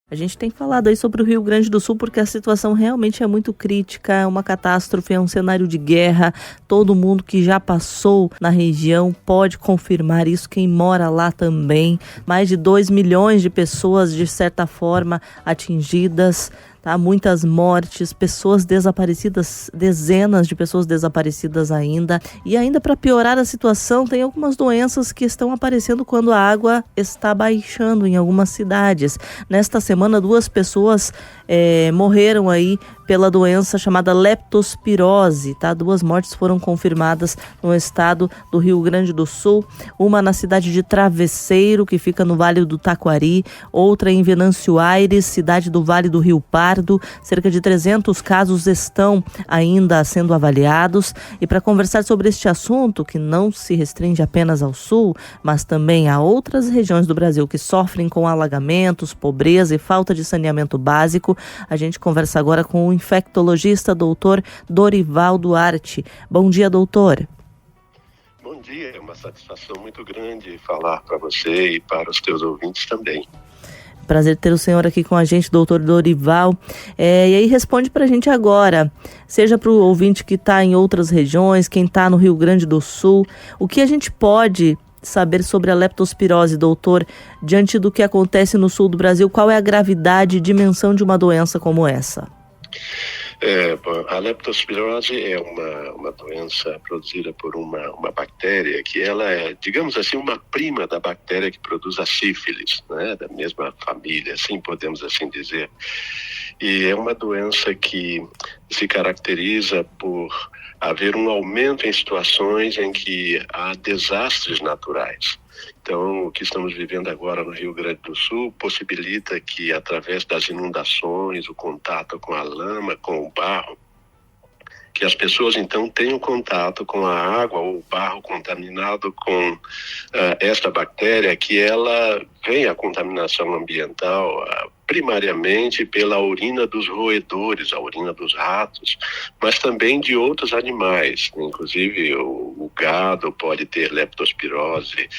A gente tem falado aí sobre o Rio Grande do Sul porque a situação realmente é muito crítica, é uma catástrofe, é um cenário de guerra. Todo mundo que já passou na região pode confirmar isso, quem mora lá também. Mais de 2 milhões de pessoas, de certa forma, atingidas. Tá? Muitas mortes, pessoas desaparecidas, dezenas de pessoas desaparecidas ainda. E ainda para piorar a situação, tem algumas doenças que estão aparecendo quando a água está baixando em algumas cidades. Nesta semana, 2 pessoas morreram aí pela doença chamada leptospirose, tá? 2 mortes foram confirmadas no estado do Rio Grande do Sul, uma na cidade de Travesseiro, que fica no Vale do Taquari, outra em Venâncio Aires, cidade do Vale do Rio Pardo. Cerca de 300 casos estão ainda sendo avaliados. E para conversar sobre este assunto, que não se restringe apenas ao sul, mas também a outras regiões do Brasil que sofrem com alagamentos, pobreza e falta de saneamento básico, a gente conversa agora com o infectologista doutor Dorival Duarte. Bom dia, doutor. Bom dia, é uma satisfação muito grande falar para você e para os teus ouvintes também. Prazer ter o senhor aqui com a gente, doutor Dorival. E aí responde para a gente agora, seja para o ouvinte que está em outras regiões, quem está no Rio Grande do Sul, o que a gente pode saber sobre a leptospirose, doutor, diante do que acontece no sul do Brasil? Qual é a gravidade e dimensão de uma doença como essa? A leptospirose é uma doença produzida por uma bactéria que ela é, digamos assim, uma prima da bactéria que produz a sífilis, né? Da mesma família, assim podemos assim dizer. E é uma doença que se caracteriza por haver um aumento em situações em que há desastres naturais. Então, o que estamos vivendo agora no Rio Grande do Sul possibilita que, através das inundações, o contato com a lama, com o barro, que as pessoas então tenham contato com a água ou o barro contaminado com esta bactéria, que ela vem a contaminação ambiental primariamente pela urina dos roedores, a urina dos ratos, mas também de outros animais, inclusive o gado pode ter leptospirose,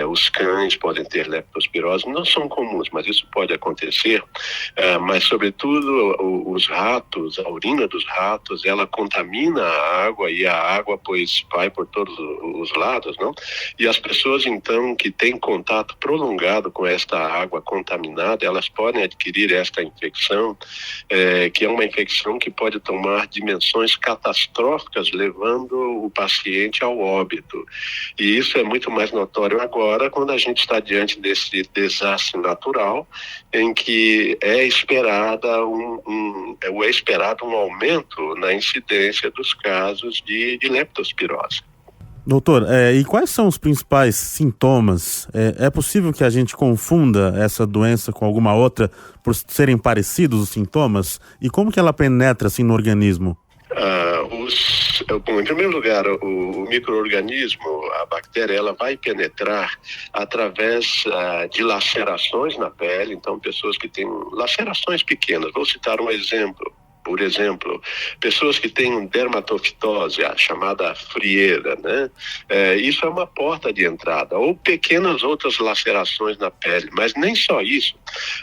os cães podem ter leptospirose, não são comuns, mas isso pode acontecer, mas sobretudo os ratos, a urina dos ratos, ela contamina a água e a água pois vai por todos os lados, não? E as pessoas então que têm contato prolongado com esta água contaminada, elas podem adquirir esta infecção, que é uma infecção que pode tomar dimensões catastróficas, levando o paciente ao óbito. E isso é muito mais notório agora, quando a gente está diante desse desastre natural, em que é esperado um aumento na incidência dos casos de leptospirose. Doutor, e quais são os principais sintomas? É possível que a gente confunda essa doença com alguma outra por serem parecidos os sintomas? E como que ela penetra assim no organismo? Bom, em primeiro lugar, o micro-organismo, a bactéria, ela vai penetrar através de lacerações na pele. Então, pessoas que têm lacerações pequenas. Vou citar um exemplo. Por exemplo, pessoas que têm dermatofitose, a chamada frieira, né? Isso é uma porta de entrada, ou pequenas outras lacerações na pele, mas nem só isso.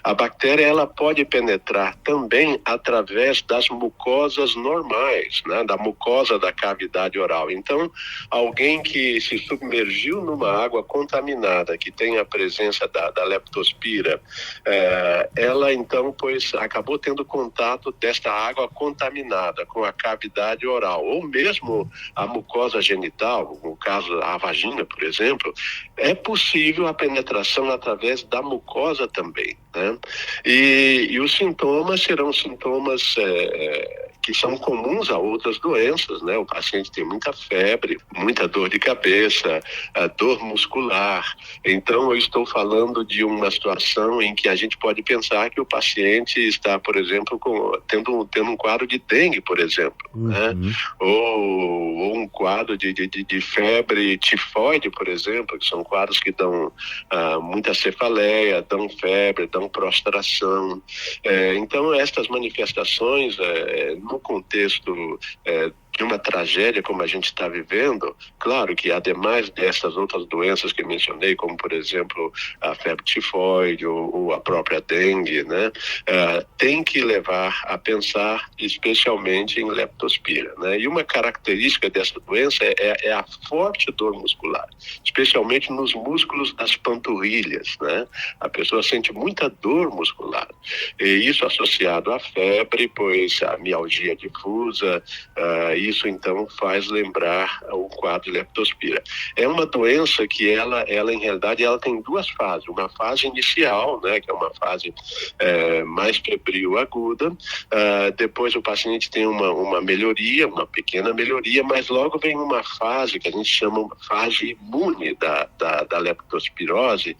A bactéria ela pode penetrar também através das mucosas normais, né? Da mucosa da cavidade oral. Então, alguém que se submergiu numa água contaminada, que tem a presença da leptospira, ela então, pois, acabou tendo contato desta água contaminada com a cavidade oral, ou mesmo a mucosa genital, no caso a vagina, por exemplo, é possível a penetração através da mucosa também, né? E os sintomas serão sintomas que são comuns a outras doenças, né? O paciente tem muita febre, muita dor de cabeça, dor muscular. Então, eu estou falando de uma situação em que a gente pode pensar que o paciente está, por exemplo, tendo um quadro de dengue, por exemplo, né? Ou um quadro de febre tifoide, por exemplo, que são quadros que dão muita cefaleia, dão febre, dão prostração. Então, estas manifestações, no contexto uma tragédia como a gente está vivendo, claro que ademais dessas outras doenças que mencionei, como por exemplo a febre tifoide ou a própria dengue, né, tem que levar a pensar especialmente em leptospira, né? E uma característica dessa doença é a forte dor muscular, especialmente nos músculos das panturrilhas, né? A pessoa sente muita dor muscular, e isso associado à febre, pois a mialgia difusa, isso então faz lembrar o quadro de leptospira. É uma doença que ela em realidade ela tem duas fases, uma fase inicial, né, que é uma fase mais febril aguda, depois o paciente tem uma melhoria, uma pequena melhoria, mas logo vem uma fase que a gente chama fase imune da leptospirose,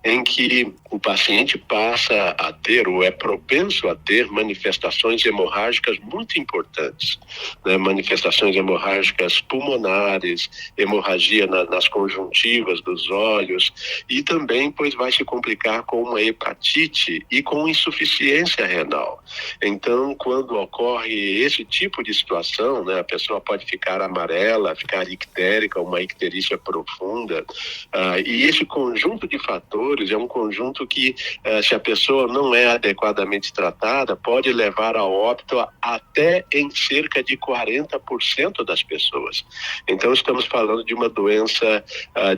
em que o paciente passa a ter, ou é propenso a ter, manifestações hemorrágicas muito importantes, né? Manifestações hemorrágicas pulmonares, hemorragia nas conjuntivas dos olhos, e também, pois, vai se complicar com uma hepatite e com insuficiência renal. Então, quando ocorre esse tipo de situação, né, a pessoa pode ficar amarela, ficar ictérica, uma icterícia profunda, e esse conjunto de fatores é um conjunto que, se a pessoa não é adequadamente tratada, pode levar a óbito até em cerca de 40% das pessoas. Então, estamos falando de uma doença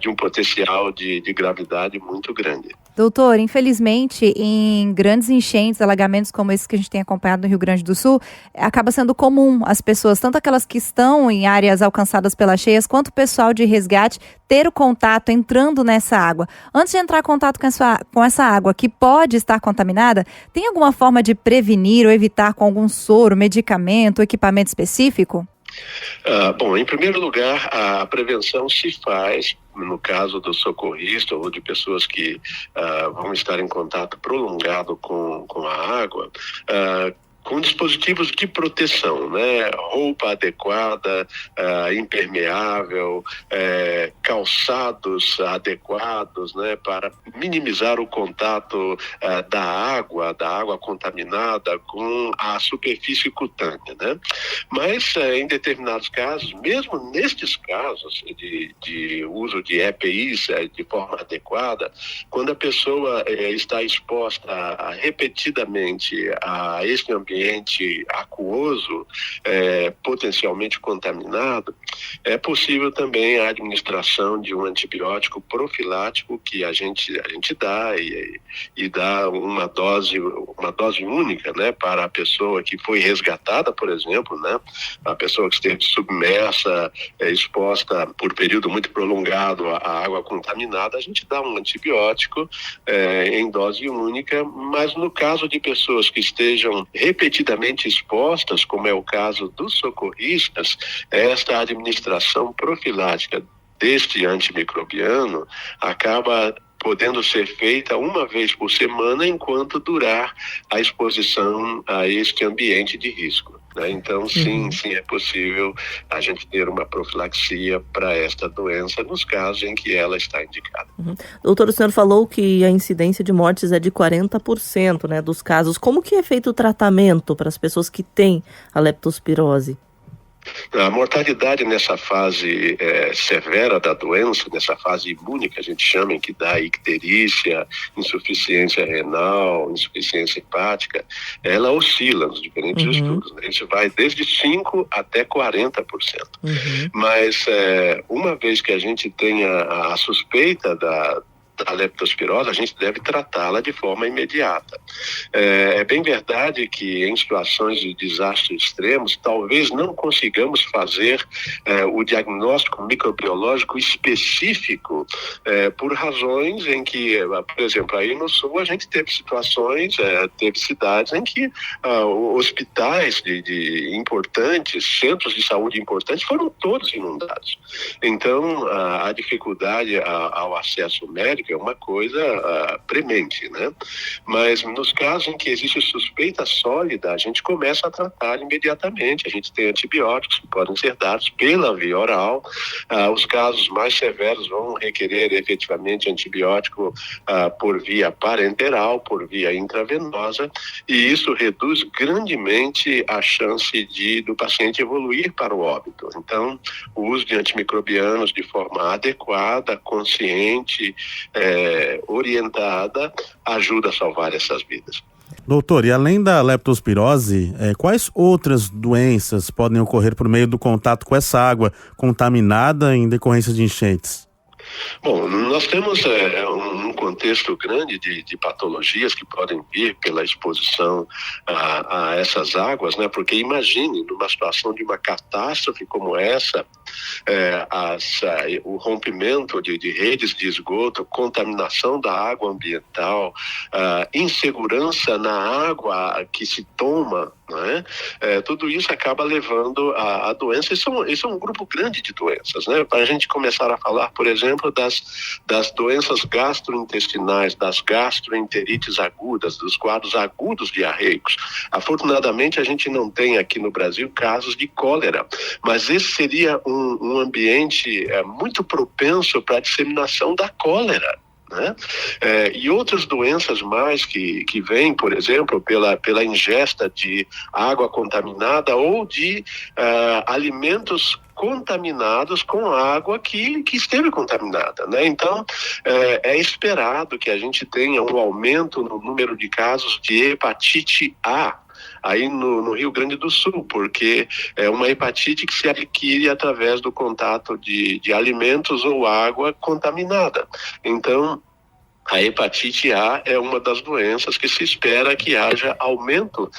de um potencial de gravidade muito grande. Doutor, infelizmente, em grandes enchentes, alagamentos como esse que a gente tem acompanhado no Rio Grande do Sul, acaba sendo comum as pessoas, tanto aquelas que estão em áreas alcançadas pelas cheias, quanto o pessoal de resgate, ter o contato entrando nessa água. Antes de entrar em contato com essa água que pode estar contaminada, tem alguma forma de prevenir ou evitar com algum soro, medicamento, equipamento específico? Bom, em primeiro lugar, a prevenção se faz no caso do socorrista ou de pessoas que vão estar em contato prolongado com a água, com dispositivos de proteção, né? Roupa adequada, impermeável, calçados adequados, né? Para minimizar o contato da água contaminada com a superfície cutânea, né? Mas em determinados casos, mesmo nestes casos de uso de EPIs de forma adequada, quando a pessoa está exposta repetidamente a este ambiente aquoso, potencialmente contaminado, é possível também a administração de um antibiótico profilático que a gente dá e dá uma dose única, né, para a pessoa que foi resgatada, por exemplo, né, a pessoa que esteve submersa, exposta por período muito prolongado à água contaminada, a gente dá um antibiótico em dose única, mas no caso de pessoas que estejam repetidamente expostas, como é o caso dos socorristas, esta administração profilática deste antimicrobiano acaba podendo ser feita uma vez por semana enquanto durar a exposição a este ambiente de risco, né? Então, sim, é possível a gente ter uma profilaxia para esta doença nos casos em que ela está indicada. Doutor, o senhor falou que a incidência de mortes é de 40%, né, dos casos. Como que é feito o tratamento para as pessoas que têm a leptospirose? A mortalidade nessa fase severa da doença, nessa fase imune que a gente chama, em que dá icterícia, insuficiência renal, insuficiência hepática, ela oscila nos diferentes estudos, né? Isso vai desde 5% até 40%. Mas uma vez que a gente tenha a suspeita da leptospirose, a gente deve tratá-la de forma imediata. É bem verdade que em situações de desastres extremos, talvez não consigamos fazer o diagnóstico microbiológico específico por razões em que, por exemplo, aí no Sul a gente teve situações, teve cidades em que hospitais importantes, centros de saúde importantes foram todos inundados. Então, a dificuldade ao acesso médico epidemiológica, é uma coisa premente, né? Mas nos casos em que existe suspeita sólida, a gente começa a tratar imediatamente. A gente tem antibióticos que podem ser dados pela via oral. Os casos mais severos vão requerer efetivamente antibiótico por via parenteral, por via intravenosa, e isso reduz grandemente a chance do paciente evoluir para o óbito. Então, o uso de antimicrobianos de forma adequada, consciente, orientada, ajuda a salvar essas vidas. Doutor, e além da leptospirose, quais outras doenças podem ocorrer por meio do contato com essa água contaminada em decorrência de enchentes? Bom, nós temos um contexto grande de patologias que podem vir pela exposição a essas águas, né? Porque imagine, numa situação de uma catástrofe como essa, o rompimento de redes de esgoto, contaminação da água ambiental, insegurança na água que se toma, né? Tudo isso acaba levando a doença. Isso é um grupo grande de doenças, né? Para a gente começar a falar, por exemplo, das doenças gastrointestinais, das gastroenterites agudas, dos quadros agudos diarreicos. Afortunadamente, a gente não tem aqui no Brasil casos de cólera, mas esse seria um ambiente muito propenso para a disseminação da cólera, né? E outras doenças mais que vêm, por exemplo, pela ingesta de água contaminada ou de alimentos contaminados com água que esteve contaminada, né? Então, é esperado que a gente tenha um aumento no número de casos de hepatite A aí no Rio Grande do Sul, porque é uma hepatite que se adquire através do contato de alimentos ou água contaminada. Então, a hepatite A é uma das doenças que se espera que haja aumento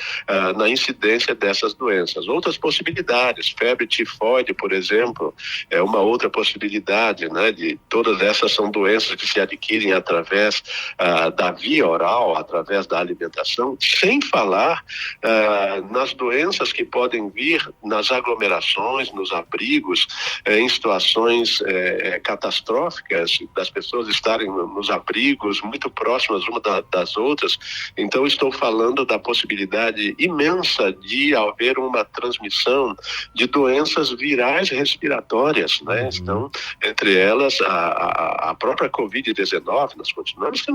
na incidência dessas doenças. Outras possibilidades, febre tifoide, por exemplo, é uma outra possibilidade, né? Todas essas são doenças que se adquirem através da via oral, através da alimentação, sem falar nas doenças que podem vir nas aglomerações, nos abrigos, em situações catastróficas, das pessoas estarem nos abrigos, muito próximas uma das outras. Então, estou falando da possibilidade imensa de haver uma transmissão de doenças virais respiratórias, né? Então, entre elas, a própria Covid-19, nós continuamos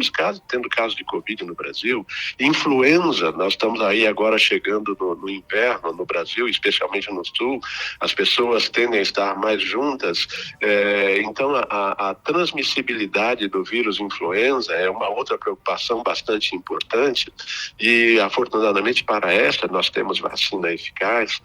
tendo casos de Covid no Brasil, influenza, nós estamos aí agora chegando no inverno no Brasil, especialmente no sul, as pessoas tendem a estar mais juntas, então a transmissibilidade do vírus influenza é uma outra preocupação bastante importante e, afortunadamente, para esta nós temos vacina eficaz,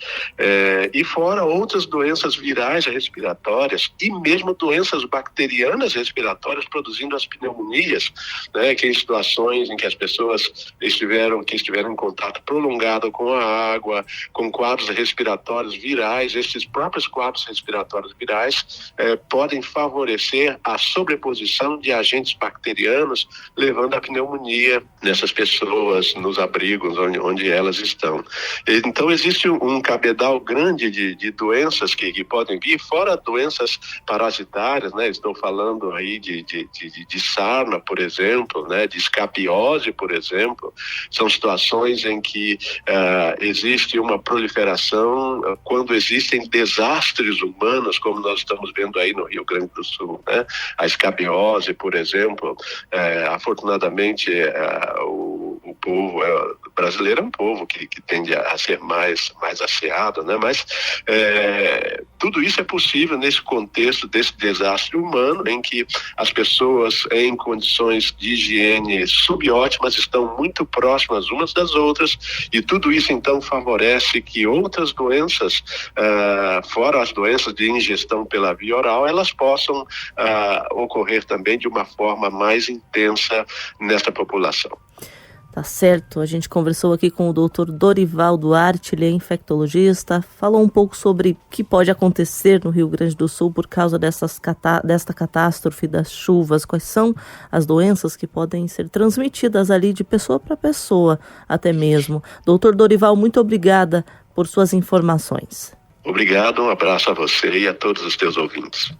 e fora outras doenças virais respiratórias e mesmo doenças bacterianas respiratórias produzindo as pneumonias, né, que em situações em que as pessoas estiveram em contato prolongado com a água, com quadros respiratórios virais, esses próprios quadros respiratórios virais podem favorecer a sobreposição de agentes bacterianos, levando a pneumonia nessas pessoas, nos abrigos onde elas estão. Então, existe um cabedal grande de doenças que podem vir, fora doenças parasitárias, né? Estou falando aí de sarna, por exemplo, né? De escabiose, por exemplo. São situações em que existe uma proliferação quando existem desastres humanos, como nós estamos vendo aí no Rio Grande do Sul, né? A escabiose, por exemplo, afortunadamente o povo brasileiro é um povo que tende a ser mais asseado, né? Mas tudo isso é possível nesse contexto desse desastre humano em que as pessoas em condições de higiene subótimas estão muito próximas umas das outras, e tudo isso então favorece que outras doenças, fora as doenças de ingestão pela via oral, elas possam ocorrer também de uma forma mais intensa nesta população. Tá certo, a gente conversou aqui com o Dr. Dorival Duarte, ele é infectologista, falou um pouco sobre o que pode acontecer no Rio Grande do Sul por causa desta catástrofe das chuvas, quais são as doenças que podem ser transmitidas ali de pessoa para pessoa até mesmo. Dr. Dorival, muito obrigada por suas informações. Obrigado, um abraço a você e a todos os teus ouvintes.